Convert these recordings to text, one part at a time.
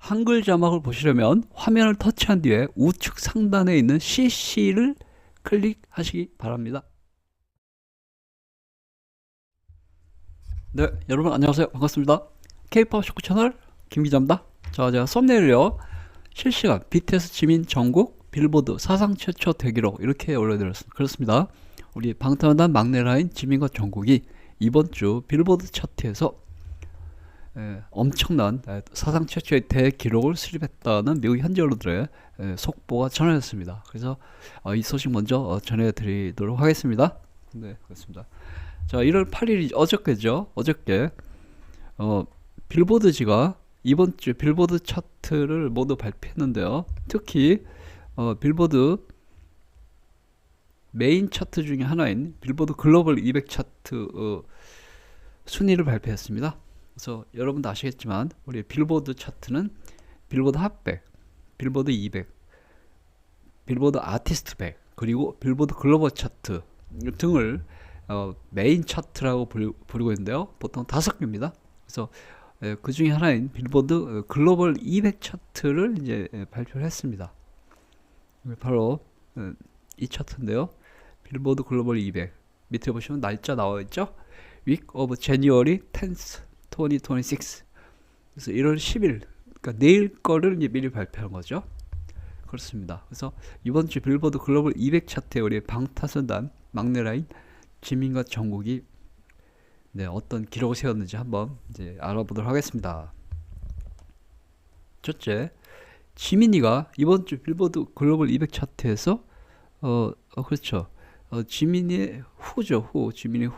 한글 자막을 보시려면 화면을 터치한 뒤에 우측 상단에 있는 CC를 클릭하시기 바랍니다. 네, 여러분 안녕하세요. 반갑습니다. K-POP 축구 채널 김 기자입니다. 자, 제가 썸네일을요, 실시간 BTS 지민 전국 빌보드 사상 최초 대기록 이렇게 올려드렸습니다. 그렇습니다. 우리 방탄소년단 막내 라인 지민과 정국이 이번 주 빌보드 차트에서 엄청난 사상 최초의 대기록을 수립했다는 미국 현지 언론들의 속보가 전해졌습니다. 그래서 이 소식 먼저 전해드리도록 하겠습니다. 네, 그렇습니다. 자, 1월 8일이 어저께죠. 어저께 빌보드지가 이번 주 빌보드 차트를 모두 발표했는데요. 특히 빌보드 메인 차트 중에 하나인 빌보드 글로벌 200 차트 순위를 발표했습니다. 그래서 여러분도 아시겠지만 우리 빌보드 차트는 빌보드 핫100, 빌보드 200, 빌보드 아티스트 100, 그리고 빌보드 글로벌 차트 등을 메인 차트라고 부르고 있는데요. 보통 5개입니다. 그래서 그 중에 하나인 빌보드 글로벌 200 차트를 이제 발표를 했습니다. 바로 이 차트인데요. 빌보드 글로벌 200 밑에 보시면 날짜 나와 있죠. Week of January 10th 2026. 그래서 1월 10일, 그러니까 내일 거를 이제 미리 발표한 거죠. 그렇습니다. 그래서 이번 주 빌보드 글로벌 200 차트에 우리 방탄소년단 막내 라인 지민과 정국이 어떤 기록을 세웠는지 한번 이제 알아보도록 하겠습니다. 첫째, 지민이가 이번 주 빌보드 글로벌 200 차트에서 그렇죠. 지민이의 후죠. 지민이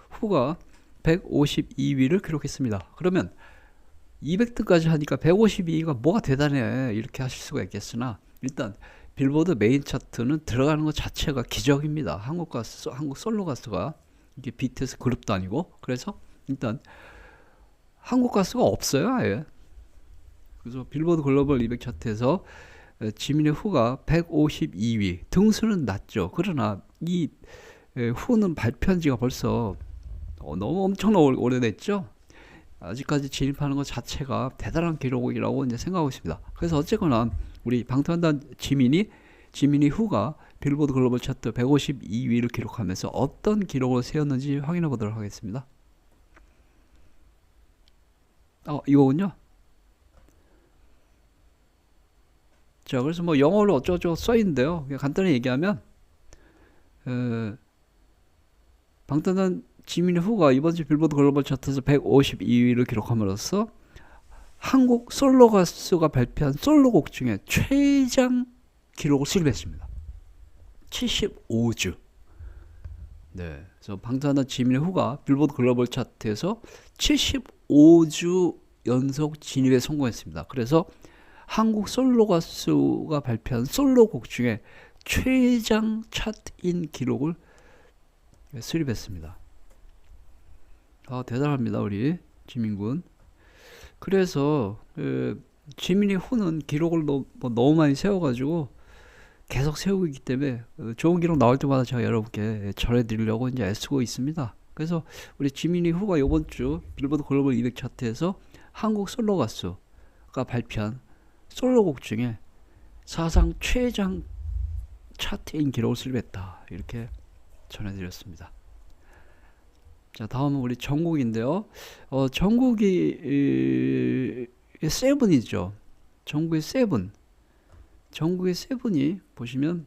후가 152위를 기록했습니다. 그러면 200등까지 하니까 152위가 뭐가 대단해 이렇게 하실 수가 있겠으나, 일단 빌보드 메인 차트는 들어가는 것 자체가 기적입니다. 한국 솔로 가수가 이게 BTS 그룹도 아니고, 그래서 일단 한국 가수가 없어요, 아예. 그래서 빌보드 글로벌 200 차트에서 지민의 후가 152위, 등수는 낮죠. 그러나 이 후는 발표한 지가 벌써 너무 엄청나게 오래됐죠. 아직까지 진입하는 것 자체가 대단한 기록이라고 이제 생각하고 있습니다. 그래서 어쨌거나 우리 방탄소년단 지민이 후가 빌보드 글로벌 차트 152위를 기록하면서 어떤 기록을 세웠는지 확인해 보도록 하겠습니다. 이거군요. 자, 그래서 뭐 영어로 어쩌고저쩌고 써 있는데요. 그냥 간단히 얘기하면 방탄소년단 지민이 후가 이번 주 빌보드 글로벌 차트에서 152위를 기록함으로써 한국 솔로 가수가 발표한 솔로곡 중에 최장 기록을 수립했습니다. 75주. 네, 그래서 방탄소년단 지민이 후가 빌보드 글로벌 차트에서 75주 연속 진입에 성공했습니다. 그래서 한국 솔로 가수가 발표한 솔로곡 중에 최장 차트인 기록을 수립했습니다. 대단합니다, 우리 지민군. 그래서 지민이 후는 기록을 너무 많이 세워가지고 계속 세우고 있기 때문에 좋은 기록 나올 때마다 제가 여러분께 전해드리려고 이제 애쓰고 있습니다. 그래서 우리 지민이 후가 이번 주 빌보드 글로벌 200 차트에서 한국 솔로 가수가 발표한 솔로곡 중에 사상 최장 차트인 기록을 수립했다, 이렇게 전해드렸습니다. 자, 다음은 우리 정국인데요. 정국이 세븐이죠. 정국의 세븐이 보시면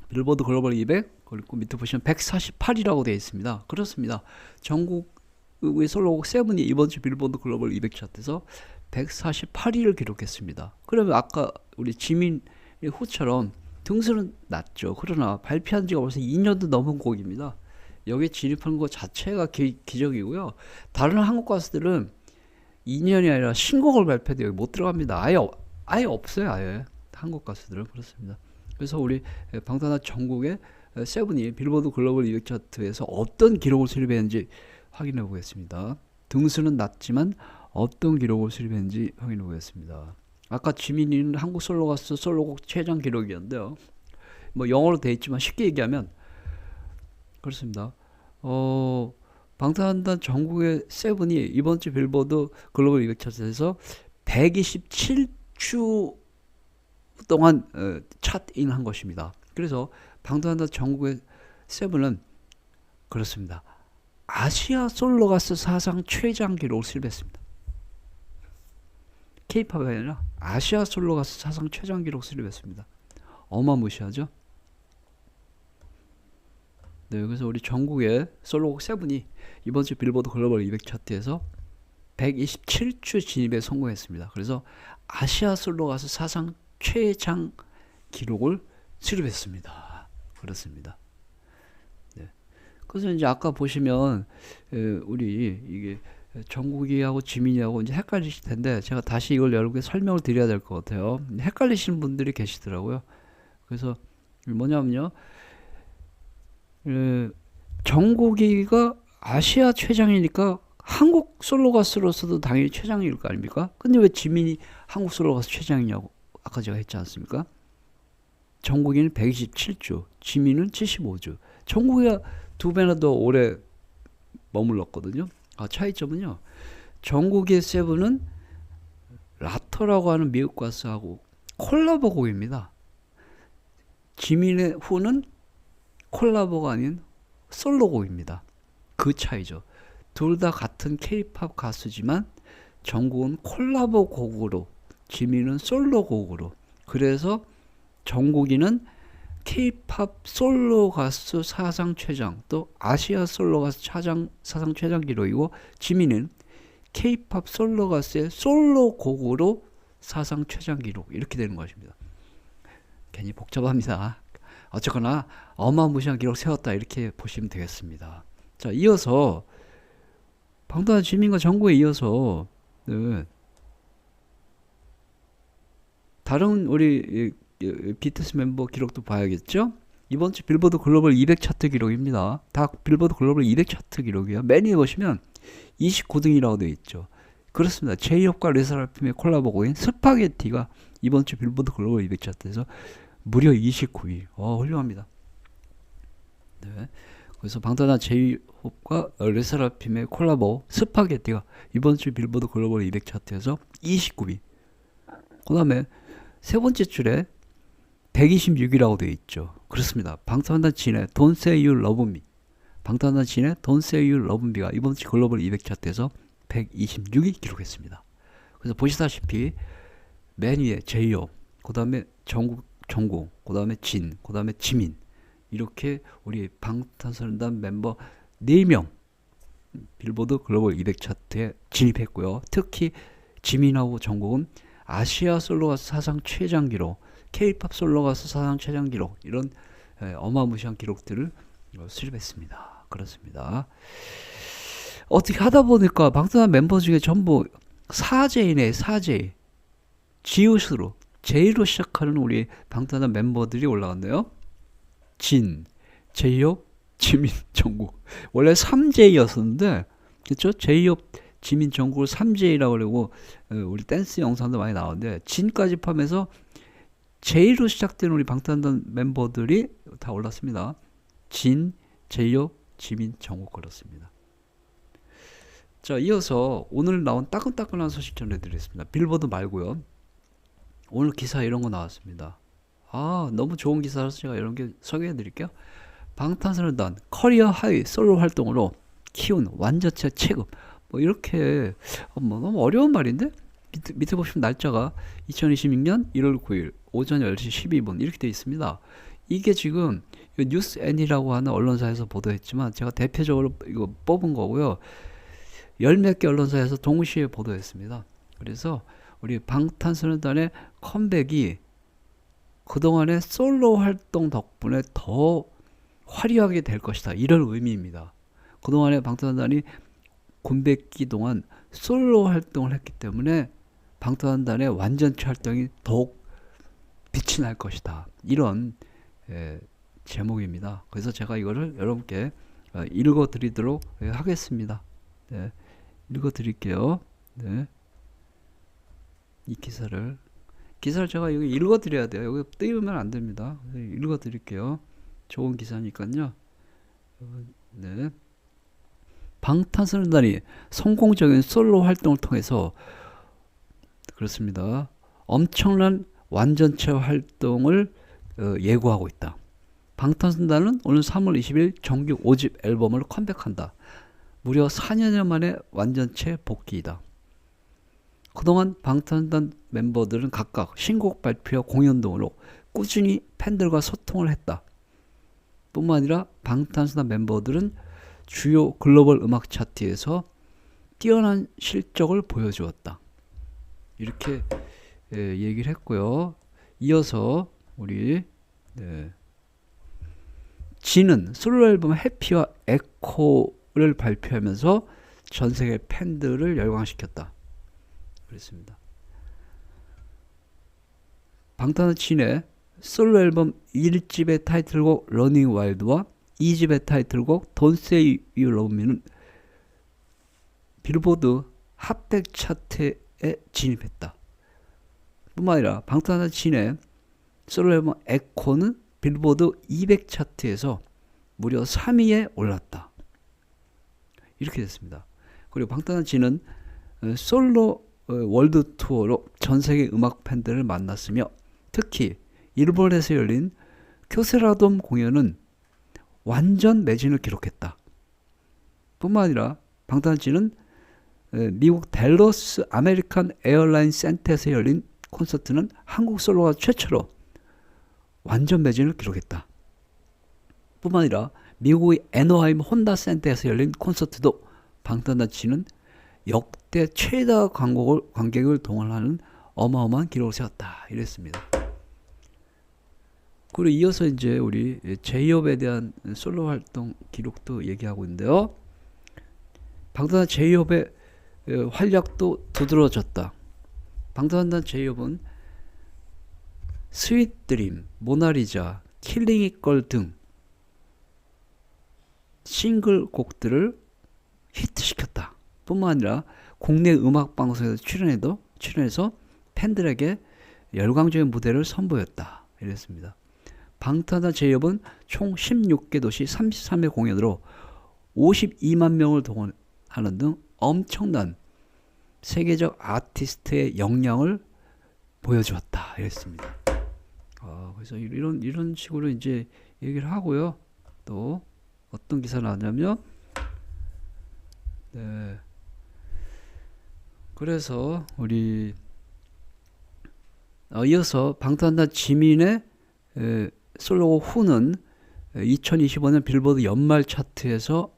빌보드 글로벌 200, 그리고 밑에 보시면 148이라고 되어 있습니다. 그렇습니다. 정국의 솔로곡 세븐이 이번 주 빌보드 글로벌 200 차트에서 148위를 기록했습니다. 그러면 아까 우리 지민의 후처럼 등수는 낮죠. 그러나 발표한 지가 벌써 2년도 넘은 곡입니다. 여기에 진입한 것 자체가 기적이고요. 다른 한국 가수들은 2년이 아니라 신곡을 발표해도 여기 못 들어갑니다. 아예 없어요. 아예 한국 가수들은 그렇습니다. 그래서 우리 방탄소년단 정국의 세븐이 빌보드 글로벌 200 차트에서 어떤 기록을 수립했는지 확인해 보겠습니다. 등수는 낮지만 어떤 기록을 수립했는지 확인해 보겠습니다. 아까 지민이는 한국 솔로 가수 솔로곡 최장 기록이었는데요. 뭐 영어로 되어 있지만 쉽게 얘기하면 그렇습니다. 방탄소년단 전국의 세븐이 이번 주 빌보드 글로벌 200 차트에서 127주 동안 차트인한 것입니다. 그래서 방탄소년단 전국의 세븐은 그렇습니다. 아시아 솔로가수 사상 최장 기록을 수립했습니다. K-팝이 아니라 아시아 솔로가수 사상 최장 기록을 수립했습니다. 어마무시하죠? 네, 그래서 우리 전국의 솔로곡 세븐이 이번 주 빌보드 글로벌 200 차트에서 127주 진입에 성공했습니다. 그래서 아시아 솔로 가수 사상 최장 기록을 수립했습니다. 그렇습니다. 네. 그래서 이제 아까 보시면 우리 이게 정국이하고 지민이하고 이제 헷갈리실 텐데 제가 다시 이걸 여러분께 설명을 드려야 될 것 같아요. 헷갈리시는 분들이 계시더라고요. 그래서 뭐냐면요, 정국이가 아시아 최장이니까 한국 솔로 가수로서도 당연히 최장일 거 아닙니까? 근데 왜 지민이 한국 솔로 가수 최장이냐고 아까 제가 했지 않습니까? 정국이는 127주, 지민은 75주. 정국이가 2배나 더 오래 머물렀거든요. 차이점은요, 정국이의 세븐은 라터라고 하는 미국 가수하고 콜라보 곡입니다. 지민의 후는 콜라보가 아닌 솔로곡입니다. 그 차이죠. 둘 다 같은 K-팝 가수지만 정국은 콜라보 곡으로, 지민은 솔로 곡으로. 그래서 정국이는 K-팝 솔로 가수 사상 최장, 또 아시아 솔로 가수 사상 최장 기록이고, 지민은 K-팝 솔로 가수의 솔로 곡으로 사상 최장 기록, 이렇게 되는 것입니다. 괜히 복잡합니다. 어쨌거나 어마무시한 기록 세웠다, 이렇게 보시면 되겠습니다. 자, 이어서 방탄 지민과 정국에 이어서 다른 우리 BTS 멤버 기록도 봐야겠죠? 이번 주 빌보드 글로벌 200 차트 기록입니다. 다 빌보드 글로벌 200 차트 기록이에요. 맨 위에 보시면 29등이라고 되어 있죠. 그렇습니다. 제이홉과 르세라핌의 콜라보곡인 스파게티가 이번 주 빌보드 글로벌 200 차트에서 무려 29위. 훌륭합니다. 네. 그래서 방탄한 제이홉과 르세라핌의 콜라보 스파게티가 이번 주 빌보드 글로벌 200 차트에서 29위. 그 다음에 세 번째 줄에 126위라고 되어 있죠. 그렇습니다. 방탄소년단 진의 Don't Say You Love Me, 방탄소년단 진의 Don't Say You Love Me가 이번 주 글로벌 200 차트에서 126위 기록했습니다. 그래서 보시다시피 맨 위에 제이홉, 그 다음에 정국, 그 다음에 그 다음에 지민, 이렇게 우리 방탄소년단 멤버 4명 빌보드 글로벌 200 차트에 진입했고요. 특히 지민하고 정국은 아시아 솔로 가수 사상 최장 기록, K-팝 솔로 가수 사상 최장 기록, 이런 어마무시한 기록들을 수립했습니다. 그렇습니다. 어떻게 하다 보니까 방탄소년단 멤버 중에 전부 사제이네. 사제, 지읒으로 J로 시작하는 우리 방탄소년단 멤버들이 올라갔네요. 진, 제이홉, 지민, 정국. 원래 3J였었는데, 그쵸? 제이홉, 지민, 정국을 3J라고 그러고, 우리 댄스 영상도 많이 나오는데, 진까지 포함해서 J로 시작된 우리 방탄소년단 멤버들이 다 올랐습니다. 진, 제이홉, 지민, 정국, 그렇습니다. 자, 이어서 오늘 나온 따끈따끈한 소식 전해드리겠습니다. 빌보드 말고요. 오늘 기사 이런 거 나왔습니다. 너무 좋은 기사라서 제가 이런 게 소개해 드릴게요. 방탄소년단 커리어 하이 솔로 활동으로 키운 완전체 체급. 뭐 이렇게 너무 어려운 말인데 밑에 보시면 날짜가 2026년 1월 9일 오전 10시 12분 이렇게 되어 있습니다. 이게 지금 뉴스앤이라고 하는 언론사에서 보도했지만 제가 대표적으로 이거 뽑은 거고요. 열 몇 개 언론사에서 동시에 보도했습니다. 그래서 우리 방탄소년단의 컴백이 그동안의 솔로 활동 덕분에 더 화려하게 될 것이다, 이런 의미입니다. 그동안에 방탄소년단이 군백기 동안 솔로 활동을 했기 때문에 방탄소년단의 완전체 활동이 더욱 빛이 날 것이다, 이런 제목입니다. 그래서 제가 이거를 여러분께 읽어 드리도록 하겠습니다. 네, 읽어 드릴게요. 네. 이 기사를 제가 여기 읽어 드려야 돼요. 여기 띄우면 안 됩니다. 읽어 드릴게요. 좋은 기사니까요. 네. 방탄소년단이 성공적인 솔로 활동을 통해서 그렇습니다. 엄청난 완전체 활동을 예고하고 있다. 방탄소년단은 오늘 3월 20일 정규 5집 앨범을 컴백한다. 무려 4년여 만에 완전체 복귀이다. 그동안 방탄소년단 멤버들은 각각 신곡 발표와 공연 등으로 꾸준히 팬들과 소통을 했다. 뿐만 아니라 방탄소년단 멤버들은 주요 글로벌 음악 차트에서 뛰어난 실적을 보여주었다. 이렇게 얘기를 했고요. 이어서 우리 진은 솔로 앨범 해피와 에코를 발표하면서 전 세계 팬들을 열광시켰다. 그렇습니다. 방탄소년단 진의 솔로 앨범 1집의 타이틀곡 러닝 와일드와 2집의 타이틀곡 Don't Say You Love Me는 빌보드 핫100 차트에 진입했다. 뿐만 아니라 방탄소년단 진의 솔로 앨범 에코는 빌보드 200 차트에서 무려 3위에 올랐다. 이렇게 됐습니다. 그리고 방탄소년단 진은 솔로 월드 투어로 전 세계 음악 팬들을 만났으며 특히 일본에서 열린 쿄세라돔 공연은 완전 매진을 기록했다. 뿐만 아니라 방탄소년단 진은 미국 댈러스 아메리칸 에어라인 센터에서 열린 콘서트는 한국 솔로가 최초로 완전 매진을 기록했다. 뿐만 아니라 미국의 애너하임 혼다 센터에서 열린 콘서트도 방탄소년단 진은 역대 최다 관객을 동원하는 어마어마한 기록을 세웠다. 이랬습니다. 그리고 이어서 이제 우리 제이홉에 대한 솔로 활동 기록도 얘기하고 있는데요. 방탄소년단 제이홉의 활약도 두드러졌다. 방탄소년단 제이홉은 스윗 드림, 모나리자, 킬링 잇 걸 등 싱글 곡들을 히트시켰다. 뿐만 아니라 국내 음악 방송에서 출연해서 팬들에게 열광적인 무대를 선보였다. 이랬습니다. 방탄소년단 제이홉은 총 16개 도시 33회 공연으로 52만 명을 동원하는 등 엄청난 세계적 아티스트의 역량을 보여주었다. 이랬습니다. 그래서 이런 식으로 이제 얘기를 하고요. 또 어떤 기사 나왔냐면, 그래서 우리 이어서 방탄소년단 지민의 솔로곡 후는 2025년 빌보드 연말 차트에서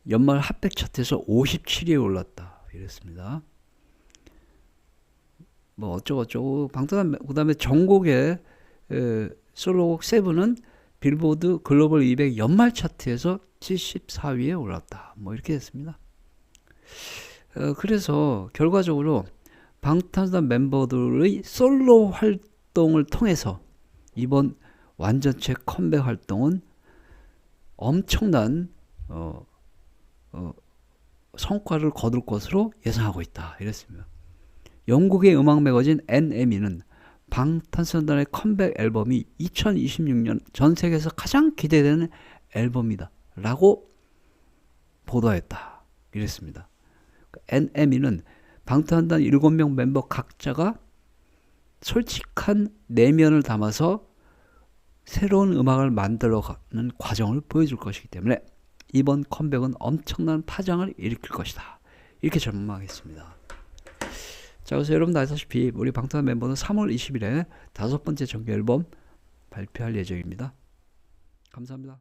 연말 핫100 차트에서 57위에 올랐다. 이랬습니다. 뭐 어쩌고저쩌고 방탄소년단 그다음에 전곡의 솔로곡 세븐은 빌보드 글로벌 200 연말 차트에서 74위에 올랐다. 뭐 이렇게 됐습니다. 그래서 결과적으로 방탄소년단 멤버들의 솔로 활동을 통해서 이번 완전체 컴백 활동은 엄청난 성과를 거둘 것으로 예상하고 있다. 이랬습니다. 영국의 음악 매거진 NME는 방탄소년단의 컴백 앨범이 2026년 전 세계에서 가장 기대되는 앨범이다 라고 보도했다. 이랬습니다. NME는 방탄소년단 7명 멤버 각자가 솔직한 내면을 담아서 새로운 음악을 만들어가는 과정을 보여줄 것이기 때문에 이번 컴백은 엄청난 파장을 일으킬 것이다. 이렇게 전망했습니다. 자, 그래서 여러분 아시다시피 우리 방탄소년단 멤버는 3월 20일에 5번째 정규 앨범 발표할 예정입니다. 감사합니다.